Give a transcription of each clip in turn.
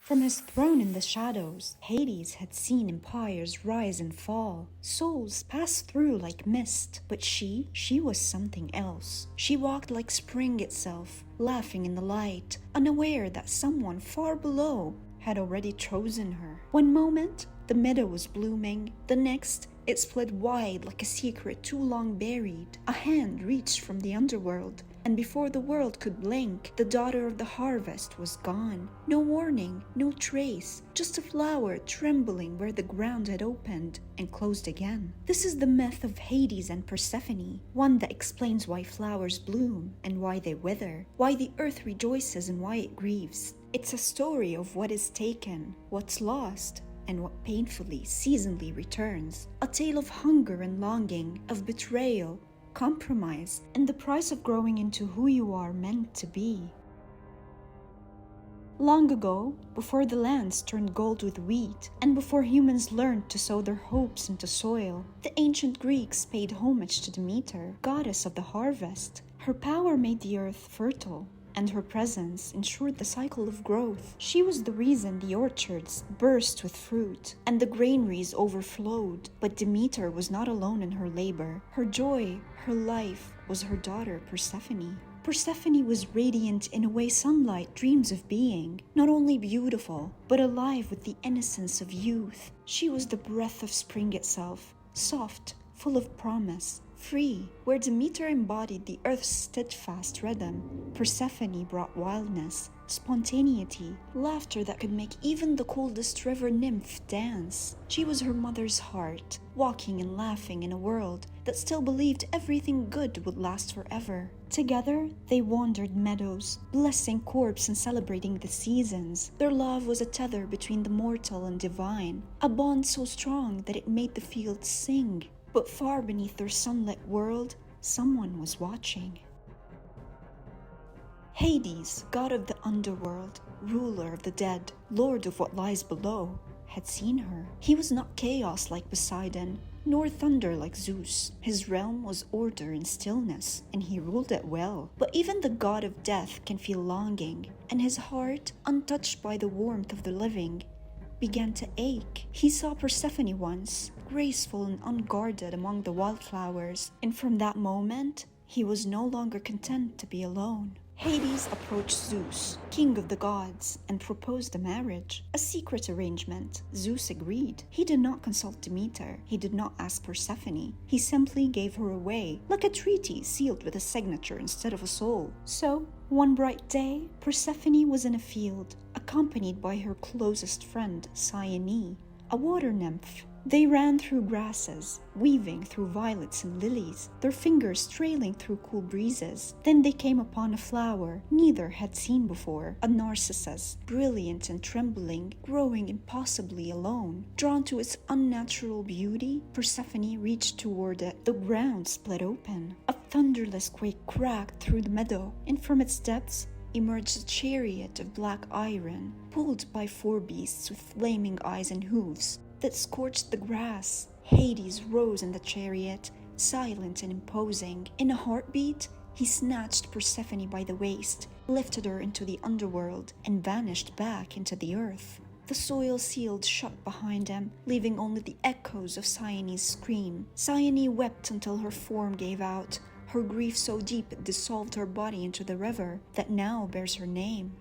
From his throne in the shadows, Hades had seen empires rise and fall. Souls pass through like mist, but she was something else. She walked like spring itself, laughing in the light, unaware that someone far below had already chosen her. One moment, the meadow was blooming. The next, it split wide like a secret too long buried. A hand reached from the underworld, and before the world could blink, the daughter of the harvest was gone. No warning, no trace, just a flower trembling where the ground had opened and closed again. This is the myth of Hades and Persephone, one that explains why flowers bloom and why they wither, why the earth rejoices and why it grieves. It's a story of what is taken, what's lost, and what painfully, seasonally returns. A tale of hunger and longing, of betrayal, compromise, and the price of growing into who you are meant to be. Long ago, before the lands turned gold with wheat, and before humans learned to sow their hopes into soil, the ancient Greeks paid homage to Demeter, goddess of the harvest. Her power made the earth fertile, and her presence ensured the cycle of growth. She was the reason the orchards burst with fruit and the granaries overflowed. But Demeter was not alone in her labor. Her joy, her life, was her daughter Persephone. Persephone was radiant in a way sunlight dreams of being, not only beautiful, but alive with the innocence of youth. She was the breath of spring itself, soft, full of promise, free. Where Demeter embodied the earth's steadfast rhythm, Persephone brought wildness, spontaneity, laughter that could make even the coldest river nymph dance. She was her mother's heart, walking and laughing in a world that still believed everything good would last forever. Together, they wandered meadows, blessing corpses and celebrating the seasons. Their love was a tether between the mortal and divine, a bond so strong that it made the fields sing. But far beneath their sunlit world, someone was watching. Hades, god of the underworld, ruler of the dead, lord of what lies below, had seen her. He was not chaos like Poseidon, nor thunder like Zeus. His realm was order and stillness, and he ruled it well. But even the god of death can feel longing, and his heart, untouched by the warmth of the living, began to ache. He saw Persephone once, graceful and unguarded among the wildflowers, and from that moment, he was no longer content to be alone. Hades approached Zeus, king of the gods, and proposed a marriage, a secret arrangement. Zeus agreed. He did not consult Demeter. He did not ask Persephone. He simply gave her away, like a treaty sealed with a signature instead of a soul. So, one bright day, Persephone was in a field, accompanied by her closest friend, Cyane, a water nymph. They ran through grasses, weaving through violets and lilies, their fingers trailing through cool breezes. Then they came upon a flower neither had seen before, a narcissus, brilliant and trembling, growing impossibly alone. Drawn to its unnatural beauty, Persephone reached toward it. The ground split open. A thunderless quake cracked through the meadow, and from its depths emerged a chariot of black iron, pulled by 4 beasts with flaming eyes and hooves that scorched the grass. Hades rose in the chariot, silent and imposing. In a heartbeat, he snatched Persephone by the waist, lifted her into the underworld, and vanished back into the earth. The soil sealed shut behind him, leaving only the echoes of Cyane's scream. Cyane wept until her form gave out, her grief so deep it dissolved her body into the river that now bears her name.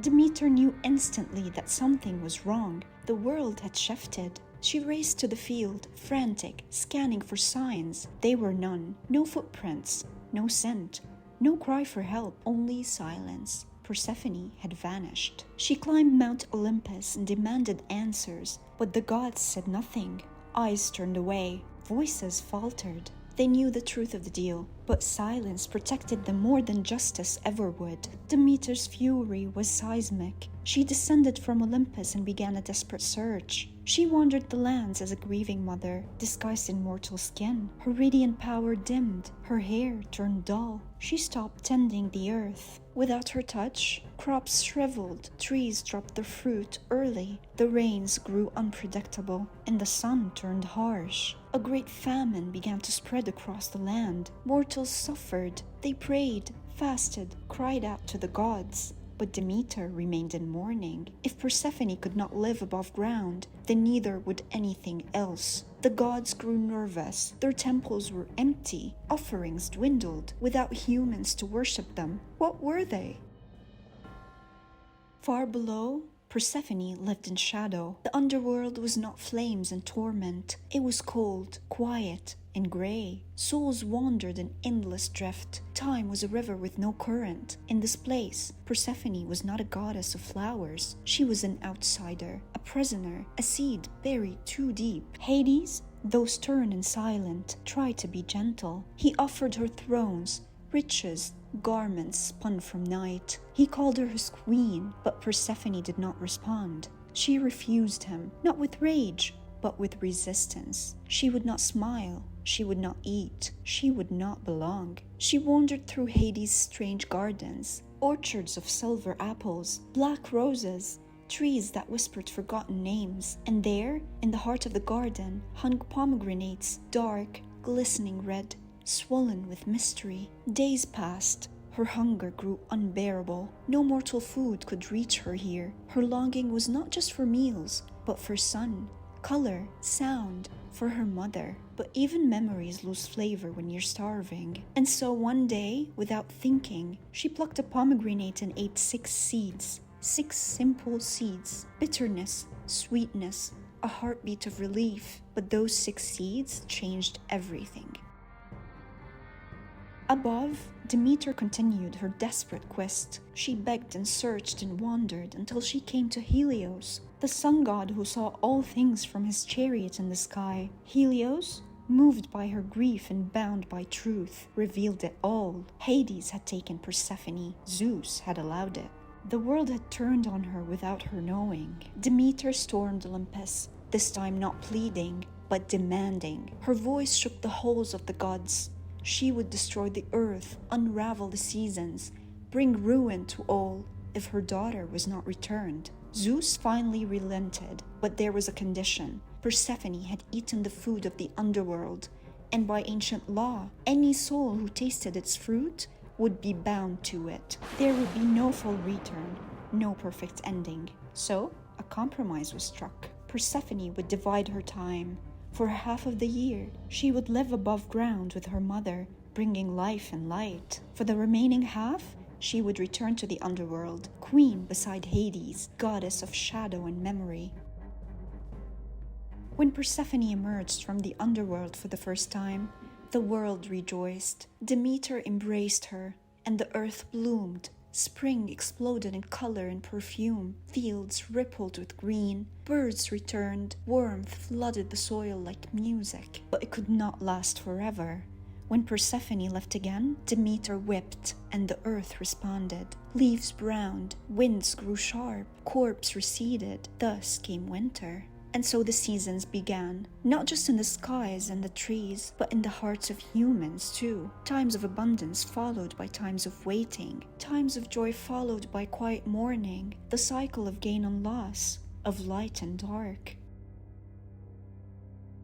Demeter knew instantly that something was wrong. The world had shifted. She raced to the field, frantic, scanning for signs. There were none. No footprints, no scent, no cry for help, only silence. Persephone had vanished. She climbed Mount Olympus and demanded answers, but the gods said nothing. Eyes turned away, voices faltered. They knew the truth of the deal, but silence protected them more than justice ever would. Demeter's fury was seismic. She descended from Olympus and began a desperate search. She wandered the lands as a grieving mother, disguised in mortal skin. Her radiant power dimmed, her hair turned dull. She stopped tending the earth. Without her touch, crops shriveled, trees dropped their fruit early, the rains grew unpredictable, and the sun turned harsh. A great famine began to spread across the land. Mortals suffered. They prayed, fasted, cried out to the gods. But Demeter remained in mourning. If Persephone could not live above ground, then neither would anything else. The gods grew nervous. Their temples were empty. Offerings dwindled. Without humans to worship them, what were they? Far below, Persephone lived in shadow. The underworld was not flames and torment. It was cold, quiet, and grey. Souls wandered in endless drift. Time was a river with no current. In this place, Persephone was not a goddess of flowers. She was an outsider, a prisoner, a seed buried too deep. Hades, though stern and silent, tried to be gentle. He offered her thrones, riches, garments spun from night. He called her his queen, but Persephone did not respond. She refused him, not with rage, but with resistance. She would not smile. She would not eat. She would not belong. She wandered through Hades' strange gardens, orchards of silver apples, black roses, trees that whispered forgotten names. And there, in the heart of the garden, hung pomegranates, dark, glistening red, swollen with mystery. Days passed. Her hunger grew unbearable. No mortal food could reach her here. Her longing was not just for meals, but for sun, color, sound, for her mother. But even memories lose flavor when you're starving. And so one day, without thinking, she plucked a pomegranate and ate 6 seeds. 6 simple seeds. Bitterness, sweetness, a heartbeat of relief. But those 6 seeds changed everything. Above, Demeter continued her desperate quest. She begged and searched and wandered until she came to Helios, the sun god who saw all things from his chariot in the sky. Helios, moved by her grief and bound by truth, revealed it all. Hades had taken Persephone. Zeus had allowed it. The world had turned on her without her knowing. Demeter stormed Olympus, this time not pleading, but demanding. Her voice shook the halls of the gods. She would destroy the earth, unravel the seasons, bring ruin to all if her daughter was not returned. Zeus finally relented, but there was a condition. Persephone had eaten the food of the underworld, and by ancient law, any soul who tasted its fruit would be bound to it. There would be no full return, no perfect ending. So, a compromise was struck. Persephone would divide her time. For half of the year, she would live above ground with her mother, bringing life and light. For the remaining half, she would return to the underworld, queen beside Hades, goddess of shadow and memory. When Persephone emerged from the underworld for the first time, the world rejoiced. Demeter embraced her, and the earth bloomed. Spring exploded in color and perfume. Fields rippled with green. Birds returned. Warmth flooded the soil like music. But it could not last forever. When Persephone left again, Demeter wept, and the earth responded. Leaves browned. Winds grew sharp. Corpses receded. Thus came winter. And so the seasons began, not just in the skies and the trees, but in the hearts of humans too. Times of abundance followed by times of waiting, times of joy followed by quiet mourning, the cycle of gain and loss, of light and dark.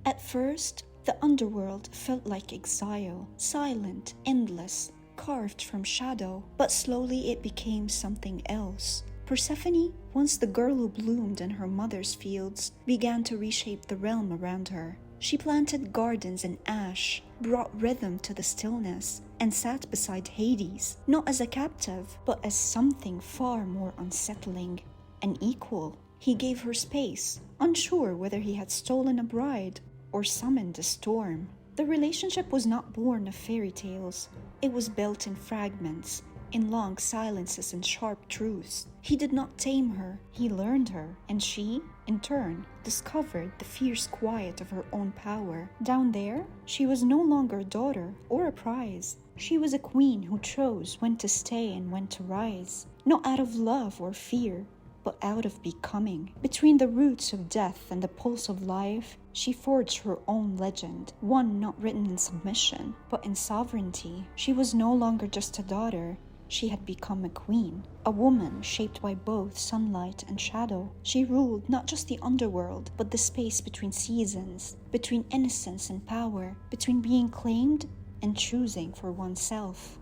At first, the underworld felt like exile, silent, endless, carved from shadow, but slowly it became something else. Persephone, once the girl who bloomed in her mother's fields, began to reshape the realm around her. She planted gardens in ash, brought rhythm to the stillness, and sat beside Hades, not as a captive, but as something far more unsettling, an equal. He gave her space, unsure whether he had stolen a bride or summoned a storm. The relationship was not born of fairy tales. It was built in fragments, in long silences and sharp truths. He did not tame her, he learned her, and she, in turn, discovered the fierce quiet of her own power. Down there, she was no longer a daughter or a prize. She was a queen who chose when to stay and when to rise, not out of love or fear, but out of becoming. Between the roots of death and the pulse of life, she forged her own legend, one not written in submission, but in sovereignty. She was no longer just a daughter. She had become a queen, a woman shaped by both sunlight and shadow. She ruled not just the underworld, but the space between seasons, between innocence and power, between being claimed and choosing for oneself.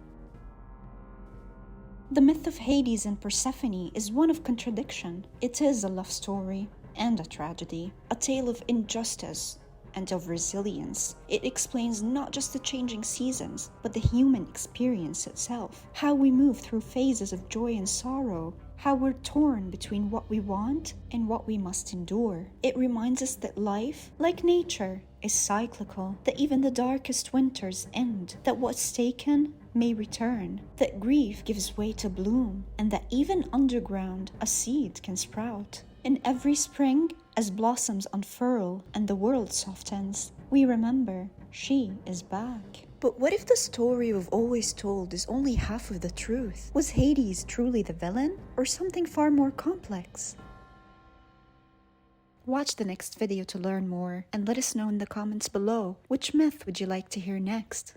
The myth of Hades and Persephone is one of contradiction. It is a love story and a tragedy, a tale of injustice and of resilience. It explains not just the changing seasons, but the human experience itself, how we move through phases of joy and sorrow, how we're torn between what we want and what we must endure. It reminds us that life, like nature, is cyclical, that even the darkest winters end, that what's taken may return, that grief gives way to bloom, and that even underground a seed can sprout. In every spring, as blossoms unfurl and the world softens, we remember she is back. But what if the story we've always told is only half of the truth? Was Hades truly the villain, or something far more complex? Watch the next video to learn more, and let us know in the comments below which myth would you like to hear next.